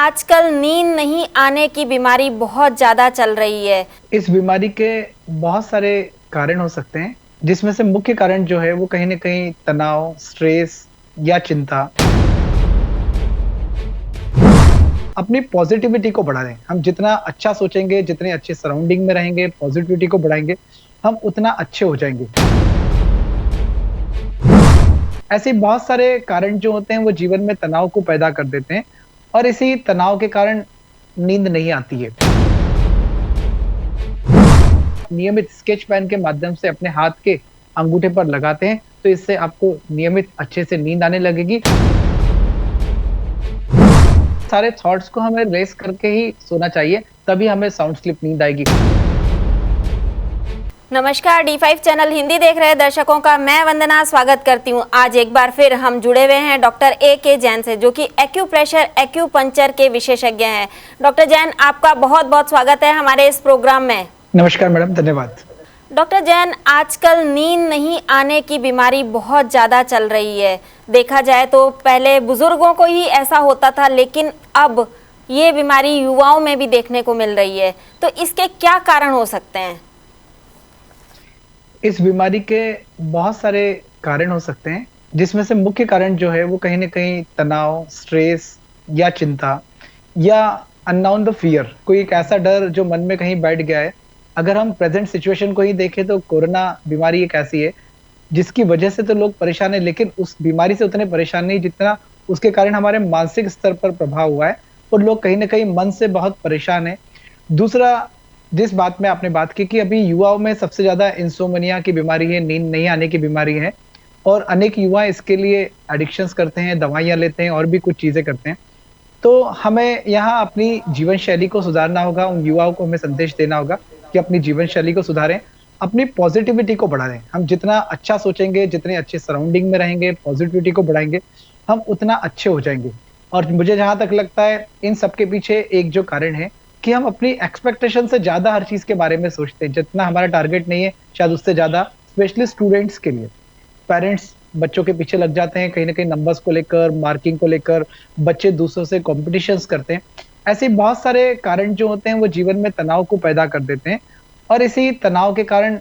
आजकल नींद नहीं आने की बीमारी बहुत ज़्यादा चल रही है। इस बीमारी के बहुत सारे कारण हो सकते हैं, जिसमें से मुख्य कारण जो है वो कहीं न कहीं तनाव, स्ट्रेस या चिंता। अपनी पॉज़िटिविटी को बढ़ा दें। हम जितना अच्छा सोचेंगे, जितने अच्छे सराउंडिंग में रहेंगे, पॉज़िटिविटी को बढ़ाएँगे, हम उतना अच्छे हो जाएँगे। ऐसे बहुत सारे कारण जो होते हैं वो जीवन में तनाव को पैदा कर देते हैं और इसी तनाव के कारण नींद नहीं आती है। नियमित स्केच पेन के माध्यम से अपने हाथ के अंगूठे पर लगाते हैं, तो इससे आपको नियमित अच्छे से नींद आने लगेगी। सारे थॉट्स को हमें रेस करके ही सोना चाहिए, तभी हमें साउंड स्लीप नींद आएगी। नमस्कार, D5 चैनल हिंदी देख रहे दर्शकों का मैं वंदना स्वागत करती हूं। आज एक बार फिर हम जुड़े हुए हैं डॉक्टर A.K. जैन से, जो कि एक्यूप्रेशर एक्यूपंक्चर के विशेषज्ञ हैं। डॉक्टर जैन, आपका बहुत बहुत स्वागत है हमारे इस प्रोग्राम में। नमस्कार मैडम, धन्यवाद। डॉक्टर जैन, आजकल नींद नहीं आने की बीमारी बहुत ज़्यादा चल रही है। देखा जाए तो पहले बुजुर्गों को ही ऐसा होता था, लेकिन अब ये बीमारी युवाओं में भी देखने को मिल रही है। तो इसके क्या कारण हो सकते हैं? इस बीमारी के बहुत सारे कारण हो सकते हैं, जिसमें से मुख्य कारण जो है वो कहीं न कहीं तनाव, स्ट्रेस या चिंता या अननोन द फ़ियर, कोई एक ऐसा डर जो मन में कहीं बैठ गया है। अगर हम प्रेज़ेंट सिचुएशन को ही देखें तो कोरोना बीमारी एक ऐसी है, जिसकी वजह से तो लोग परेशान हैं, लेकिन उस बीमारी से उतने परेशान नहीं जितना उसके कारण हमारे मानसिक स्तर पर प्रभाव हुआ है और लोग कहीं न कहीं मन से बहुत परेशान हैं। दूसरा, जिस बात में आपने बात की कि अभी युवाओं में सबसे ज़्यादा इंसोम्निया की बीमारी है, नींद नहीं आने की बीमारी है और अनेक युवा इसके लिए एडिक्शंस करते हैं, दवाइयाँ लेते हैं और भी कुछ चीज़ें करते हैं। तो हमें यहाँ अपनी जीवन शैली को सुधारना होगा, उन युवाओं को हमें संदेश देना होगा कि अपनी जीवन शैली को सुधारें, अपनी पॉज़िटिविटी को बढ़ाएँ। हम जितना अच्छा सोचेंगे, जितने अच्छे सराउंडिंग में रहेंगे, पॉज़िटिविटी को बढ़ाएँगे, हम उतना अच्छे हो जाएँगे। और मुझे जहाँ तक लगता है, इन सब के पीछे एक जो कारण है कि हम अपनी एक्सपेक्टेशन से ज़्यादा हर चीज़ के बारे में सोचते हैं। जितना हमारा टारगेट नहीं है, शायद उससे ज़्यादा, स्पेशली स्टूडेंट्स के लिए। पेरेंट्स बच्चों के पीछे लग जाते हैं, कहीं न कहीं नंबर्स को लेकर, मार्किंग को लेकर, बच्चे दूसरों से कॉम्पिटिशन्स करते हैं। ऐसे बहुत सारे कारण जो होते हैं, वो जीवन में तनाव को पैदा कर देते हैं और इसी तनाव के कारण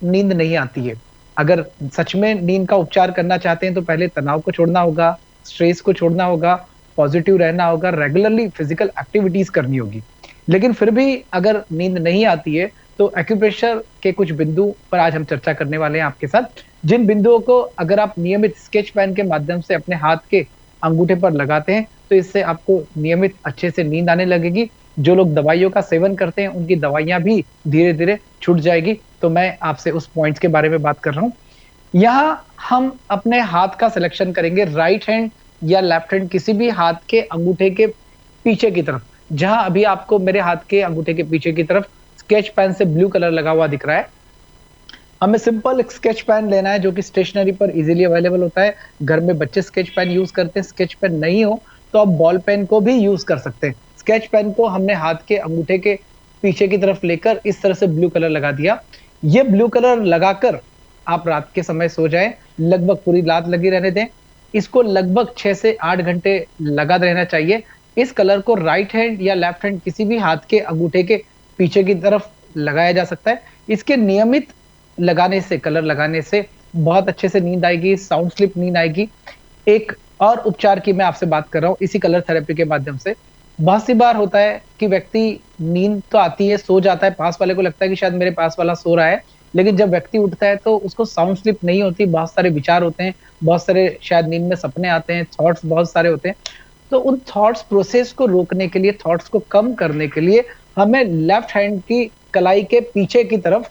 नींद नहीं आती है। अगर सच में नींद का उपचार करना चाहते हैं, तो पहले तनाव को छोड़ना होगा, स्ट्रेस को छोड़ना होगा, पॉज़िटिव रहना होगा, रेगुलरली फिज़िकल एक्टिविटीज़ करनी होगी। लेकिन फिर भी अगर नींद नहीं आती है, तो एक्यूप्रेशर के कुछ बिंदु पर आज हम चर्चा करने वाले हैं आपके साथ, जिन बिंदुओं को अगर आप नियमित स्केच पेन के माध्यम से अपने हाथ के अंगूठे पर लगाते हैं, तो इससे आपको नियमित अच्छे से नींद आने लगेगी। जो लोग दवाइयों का सेवन करते हैं, उनकी दवाइयाँ भी धीरे-धीरे छूट जाएगी। तो मैं आपसे उस पॉइंट्स के बारे में बात कर रहा हूँ। यहाँ हम अपने हाथ का सिलेक्शन करेंगे, राइट हैंड या लेफ्ट हैंड, किसी भी हाथ के अंगूठे के पीछे की तरफ। जहाँ अभी आपको मेरे हाथ के अंगूठे के पीछे की तरफ स्केच पेन से ब्लू कलर लगा हुआ दिख रहा है, हमें सिंपल एक स्केच पेन लेना है जो कि स्टेशनरी पर इजीली अवेलेबल होता है। घर में बच्चे स्केच पेन यूज करते हैं, स्केच पेन नहीं हो तो आप बॉल पेन को भी यूज कर सकते हैं। स्केच पेन को हमने हाथ के अंगूठे के पीछे की तरफ लेकर इस तरह से ब्लू कलर लगा दिया। ये ब्लू कलर लगाकर आप रात के समय सो जाएं, लगभग पूरी रात लगी रहने दें। इसको लगभग 6 से 8 घंटे लगा रहना चाहिए। इस कलर को राइट हैंड या लेफ्ट हैंड किसी भी हाथ के अंगूठे के पीछे की तरफ लगाया जा सकता है। इसके नियमित लगाने से, कलर लगाने से बहुत अच्छे से नींद आएगी, साउंड स्लीप नींद आएगी। एक और उपचार की मैं आपसे बात कर रहा हूँ इसी कलर थेरेपी के माध्यम से। बहुत सी बार होता है कि व्यक्ति नींद तो आती है, सो जाता है, पास वाले को लगता है कि शायद मेरे पास वाला सो रहा है, लेकिन जब व्यक्ति उठता है तो उसको साउंड स्लीप नहीं होती, बहुत सारे विचार होते हैं, बहुत सारे शायद नींद में सपने आते हैं, थॉट्स बहुत सारे होते हैं। तो उन थॉट्स प्रोसेस को रोकने के लिए, थॉट्स को कम करने के लिए हमें लेफ्ट हैंड की कलाई के पीछे की तरफ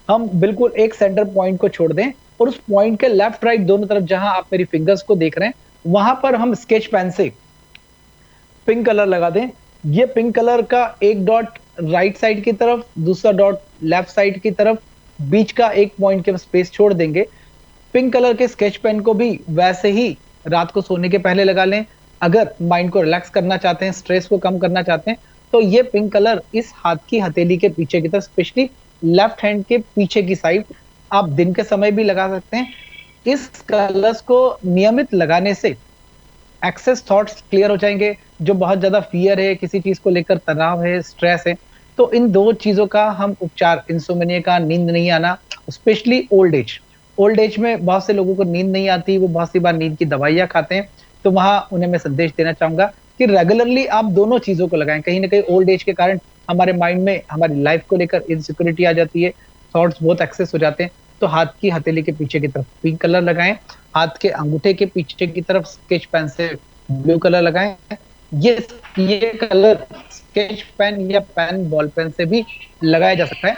हम बिल्कुल एक सेंटर पॉइंट को छोड़ दें और उस पॉइंट के लेफ्ट राइट दोनों तरफ, जहां आप मेरी फिंगर्स को देख रहे हैं, वहां पर हम स्केच पेन से पिंक कलर लगा दें। ये पिंक कलर का एक डॉट राइट साइड की तरफ, दूसरा डॉट लेफ्ट साइड की तरफ, बीच का एक पॉइंट के स्पेस छोड़ देंगे। पिंक कलर के स्केच पेन को भी वैसे ही रात को सोने के पहले लगा लें। अगर माइंड को रिलैक्स करना चाहते हैं, स्ट्रेस को कम करना चाहते हैं, तो ये पिंक कलर इस हाथ की हथेली के पीछे की तरफ, स्पेशली लेफ्ट हैंड के पीछे की साइड, आप दिन के समय भी लगा सकते हैं। इस कलर्स को नियमित लगाने से एक्सेस थॉट्स क्लियर हो जाएंगे, जो बहुत ज्यादा फियर है, किसी चीज को लेकर तनाव है, स्ट्रेस है, तो इन दो चीजों का हम उपचार, इंसोम्निया का, नींद नहीं आना, स्पेशली ओल्ड एज में बहुत से लोगों को नींद नहीं आती, वो बहुत सी बार नींद की दवाइयां खाते हैं। तो वहां उन्हें मैं संदेश देना चाहूंगा कि रेगुलरली आप दोनों चीजों को लगाएं। कहीं ना कहीं ओल्ड एज के कारण हमारे माइंड में हमारी लाइफ को लेकर इनसिक्योरिटी आ जाती है, थॉट्स बहुत एक्सेस हो जाते हैं। तो हाथ की हथेली के पीछे की तरफ पिंक कलर लगाएं, हाथ के अंगूठे के पीछे की तरफ स्केच पेन से ब्लू कलर लगाएं। ये ये कलर स्केच पेन या पेन बॉल पेन से भी लगाया जा सकता है।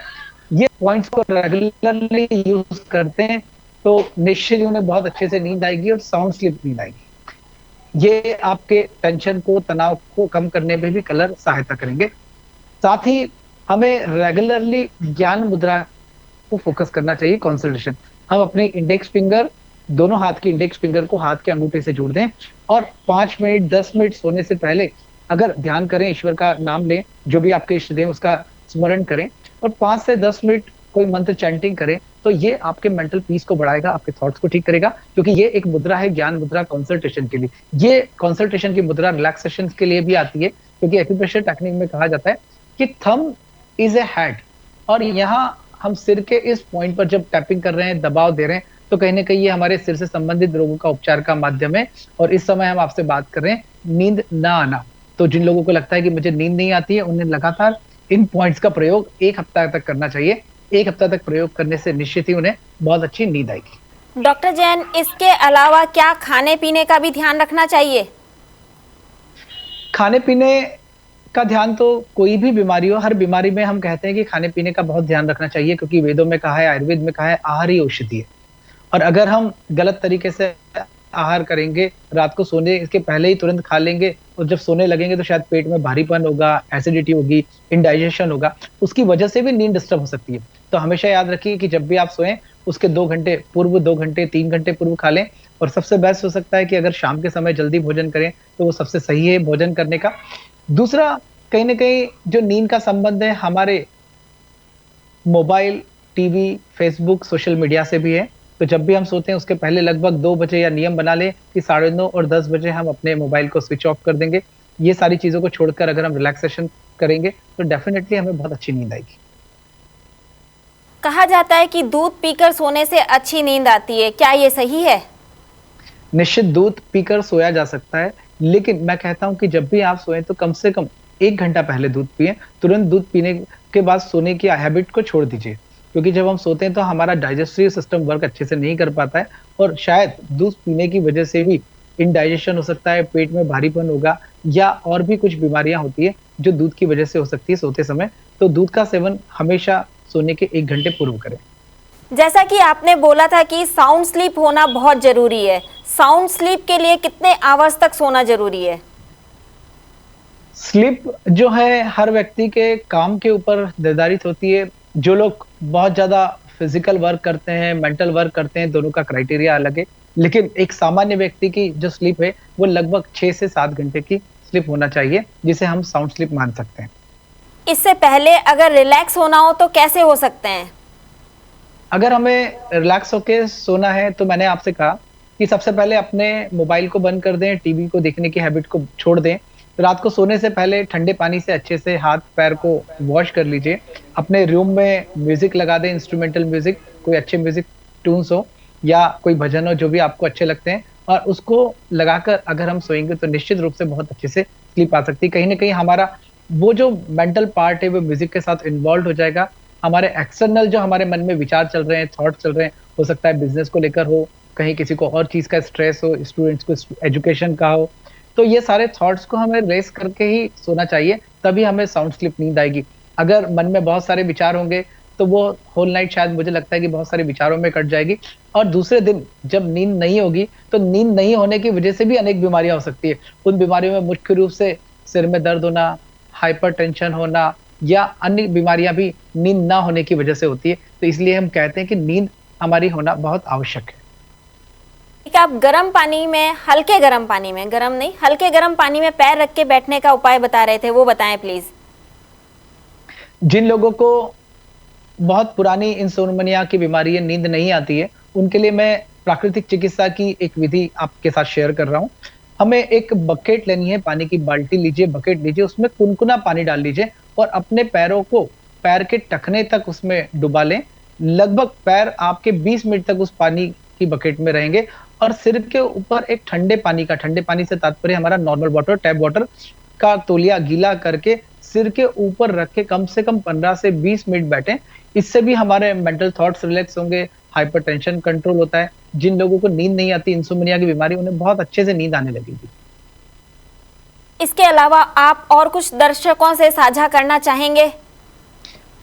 ये पॉइंट्स को रेगुलरली यूज करते हैं तो निश्चित ही उन्हें बहुत अच्छे से नींद आएगी और साउंड स्लीप नींद आएगी। ये आपके टेंशन को, तनाव को कम करने में भी कलर सहायता करेंगे। साथ ही हमें रेगुलरली ज्ञान मुद्रा को फोकस करना चाहिए, कंसंट्रेशन। हम अपने इंडेक्स फिंगर, दोनों हाथ के इंडेक्स फिंगर को हाथ के अंगूठे से जोड़ दें और 5 मिनट 10 मिनट सोने से पहले अगर ध्यान करें, ईश्वर का नाम लें, जो भी आपके इष्ट दें उसका स्मरण करें और 5 से 10 मिनट कोई मंत्र चैंटिंग करें, तो ये आपके मेंटल पीस को बढ़ाएगा, आपके थॉट्स को ठीक करेगा। क्योंकि ये एक मुद्रा है, ज्ञान मुद्रा, कंसंट्रेशन के लिए। ये कंसंट्रेशन की मुद्रा रिलैक्सेशन के लिए भी आती है, क्योंकि एक्यूप्रेशर टेक्निक में कहा जाता है कि थंब इज ए हेड, और यहाँ हम सिर के इस पॉइंट पर जब टैपिंग कर रहे हैं, दबाव दे रहे हैं, तो कहीं ना कहीं ये हमारे सिर से संबंधित रोगों का उपचार का माध्यम है। और इस समय हम आपसे बात कर रहे हैं नींद ना आना। तो जिन लोगों को लगता है कि मुझे नींद नहीं आती है, उन्हें लगातार इन पॉइंट्स का प्रयोग 1 हफ्ता तक करना चाहिए। 1 हफ्ता तक प्रयोग करने से निश्चित ही उन्हें बहुत अच्छी नींद आएगी। डॉक्टर जैन, इसके अलावा क्या खाने पीने का भी ध्यान रखना चाहिए? खाने पीने का ध्यान तो कोई भी बीमारी हो, हर बीमारी में हम कहते हैं कि खाने पीने का बहुत ध्यान रखना चाहिए, क्योंकि वेदों में कहा है, आयुर्वेद में कहा है, आहार ही औषधि है। और अगर हम गलत तरीके से आहार करेंगे, रात को सोने के पहले ही तुरंत खा लेंगे और जब सोने लगेंगे तो शायद पेट में भारीपन होगा, एसिडिटी होगी, इंडाइजेशन होगा, उसकी वजह से भी नींद डिस्टर्ब हो सकती है। तो हमेशा याद रखिए कि जब भी आप सोएं उसके 2 घंटे पूर्व, 2 घंटे 3 घंटे पूर्व खा लें। और सबसे बेस्ट हो सकता है कि अगर शाम के समय जल्दी भोजन करें तो वो सबसे सही है भोजन करने का। दूसरा, कहीं ना कहीं जो नींद का संबंध है हमारे mobile, TV, Facebook, social media से भी है। तो जब भी हम सोते हैं उसके पहले लगभग 2 बजे या नियम बना लें कि 9:30 और 10 बजे हम अपने मोबाइल को स्विच ऑफ कर देंगे। ये सारी चीजों को छोड़कर अगर हम रिलैक्सेशन करेंगे तो डेफिनेटली हमें बहुत अच्छी नींद आएगी। कहा जाता है कि दूध पीकर सोने से अच्छी नींद आती है, क्या ये सही है? निश्चित दूध पीकर सोया जा सकता है, लेकिन मैं कहता हूं कि जब भी आप सोएं तो कम से कम 1 घंटा पहले दूध पिएं। तुरंत दूध पीने के बाद सोने की हैबिट को छोड़ दीजिए, क्योंकि जब हम सोते हैं तो हमारा डाइजेस्टिव सिस्टम वर्क अच्छे से नहीं कर पाता है और शायद दूध पीने की वजह से भी इंडाइजेशन हो सकता है, पेट में भारीपन होगा या और भी कुछ बीमारियां होती है जो दूध की वजह से हो सकती है सोते समय। तो दूध का सेवन हमेशा सोने के 1 घंटे पूर्व करें। जैसा कि आपने बोला था कि साउंड स्लीप होना बहुत जरूरी है, साउंड स्लीप के लिए कितने आवर्स तक सोना जरूरी है? स्लीप जो है हर व्यक्ति के काम के ऊपर निर्धारित होती है। जो लोग बहुत ज्यादा फिजिकल वर्क करते हैं, मेंटल वर्क करते हैं, दोनों का क्राइटेरिया अलग है। लेकिन एक सामान्य व्यक्ति की जो स्लीप है वो लगभग 6 से 7 घंटे की स्लीप होना चाहिए, जिसे हम साउंड स्लीप मान सकते हैं। इससे पहले अगर रिलैक्स होना हो तो कैसे हो सकते हैं? अगर हमें रिलैक्स होके सोना है तो मैंने आपसे कहा कि सबसे पहले अपने मोबाइल को बंद कर दें, टीवी को देखने की हैबिट को छोड़ दें। रात को सोने से पहले ठंडे पानी से अच्छे से हाथ पैर को वॉश कर लीजिए। अपने रूम में म्यूजिक लगा दें, इंस्ट्रूमेंटल म्यूजिक, कोई अच्छे म्यूजिक ट्यून्स हो या कोई भजन हो, जो भी आपको अच्छे लगते हैं, और उसको लगाकर अगर हम सोएंगे तो निश्चित रूप से बहुत अच्छे से स्लीप आ सकती है। कहीं ना कहीं हमारा वो जो मेंटल पार्ट है वो म्यूजिक के साथ इन्वॉल्व हो जाएगा। हमारे एक्सटर्नल जो हमारे मन में विचार चल रहे हैं, थॉट चल रहे हैं, हो सकता है बिजनेस को लेकर हो, कहीं किसी को और चीज का स्ट्रेस हो, स्टूडेंट्स को एजुकेशन का हो, तो ये सारे थॉट्स को हमें रेस करके ही सोना चाहिए, तभी हमें साउंड स्लीप नींद आएगी। अगर मन में बहुत सारे विचार होंगे तो वो होल नाइट शायद मुझे लगता है कि बहुत सारे विचारों में कट जाएगी, और दूसरे दिन जब नींद नहीं होगी तो नींद नहीं होने की वजह से भी अनेक बीमारियां हो सकती है। उन बीमारियों में मुख्य रूप से सिर में दर्द होना, हाइपरटेंशन होना या अन्य बीमारियां भी नींद ना होने की वजह से होती है। तो इसलिए हम कहते हैं कि नींद हमारी होना बहुत आवश्यक है। आप गर्म पानी में, हल्के गर्म पानी में, गर्म नहीं, हल्के गर्म पानी में पैर रख के बैठने का उपाय बता रहे थे, वो बताएं प्लीज। जिन लोगों को बहुत पुरानी इंसोम्निया की बीमारी है, नींद नहीं आती है, उनके लिए मैं प्राकृतिक चिकित्सा की एक विधि आपके साथ शेयर कर रहा हूँ। हमें एक बकेट लेनी है, पानी की बाल्टी लीजिए, बकेट लीजिए, उसमें कुनकुना पानी डाल लीजिए और अपने पैरों को पैर के टखने तक उसमें डुबा लें। लगभग पैर आपके 20 मिनट तक उस पानी की बकेट में रहेंगे और सिर के ऊपर एक ठंडे पानी से तात्पर्य हमारा नॉर्मल वाटर, टैप वाटर का तौलिया गीला करके सिर के ऊपर रख के कम से कम 15 से 20 मिनट बैठें। इससे भी हमारे मेंटल थॉट्स रिलैक्स होंगे, हाइपरटेंशन कंट्रोल होता है। जिन लोगों को नींद नहीं आती, इंसोम्निया की बीमारी, उन्हें बहुत अच्छे से नींद आने लगेगी। इसके अलावा आप और कुछ दर्शकों से साझा करना चाहेंगे?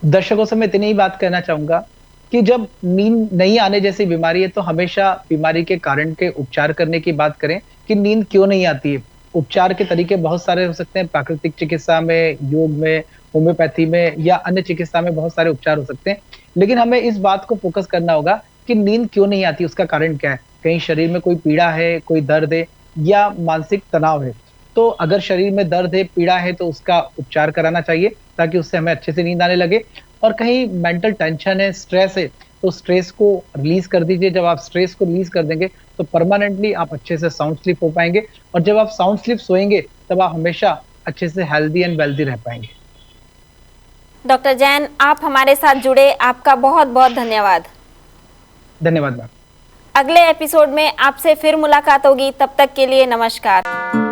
दर्शकों से मैं इतनी ही बात कहना चाहूंगा कि जब नींद नहीं आने जैसी बीमारी है तो हमेशा बीमारी के कारण के उपचार करने की बात करें कि नींद क्यों नहीं आती है। उपचार के तरीके बहुत सारे हो सकते हैं, प्राकृतिक चिकित्सा में, योग में, होम्योपैथी में या अन्य चिकित्सा में बहुत सारे उपचार हो सकते हैं। लेकिन हमें इस बात को फोकस करना होगा कि नींद क्यों नहीं आती, उसका कारण क्या है। कहीं शरीर में कोई पीड़ा है, कोई दर्द है या मानसिक तनाव है। तो अगर शरीर में दर्द है, पीड़ा है तो उसका उपचार कराना चाहिए ताकि उससे हमें अच्छे से नींद आने लगे। और कहीं मेंटल टेंशन है, स्ट्रेस है, तो स्ट्रेस को रिलीज कर दीजिए। जब आप स्ट्रेस को रिलीज कर देंगे तो परमानेंटली आप अच्छे से साउंड स्लीप हो पाएंगे और जब आप साउंड स्लीप सोएंगे तब आप हमेशा अच्छे से हेल्दी एंड वेल्दी रह पाएंगे। डॉक्टर जैन, आप हमारे साथ जुड़े, आपका बहुत बहुत धन्यवाद। धन्यवाद मैम। अगले एपिसोड में आपसे फिर मुलाकात होगी, तब तक के लिए नमस्कार।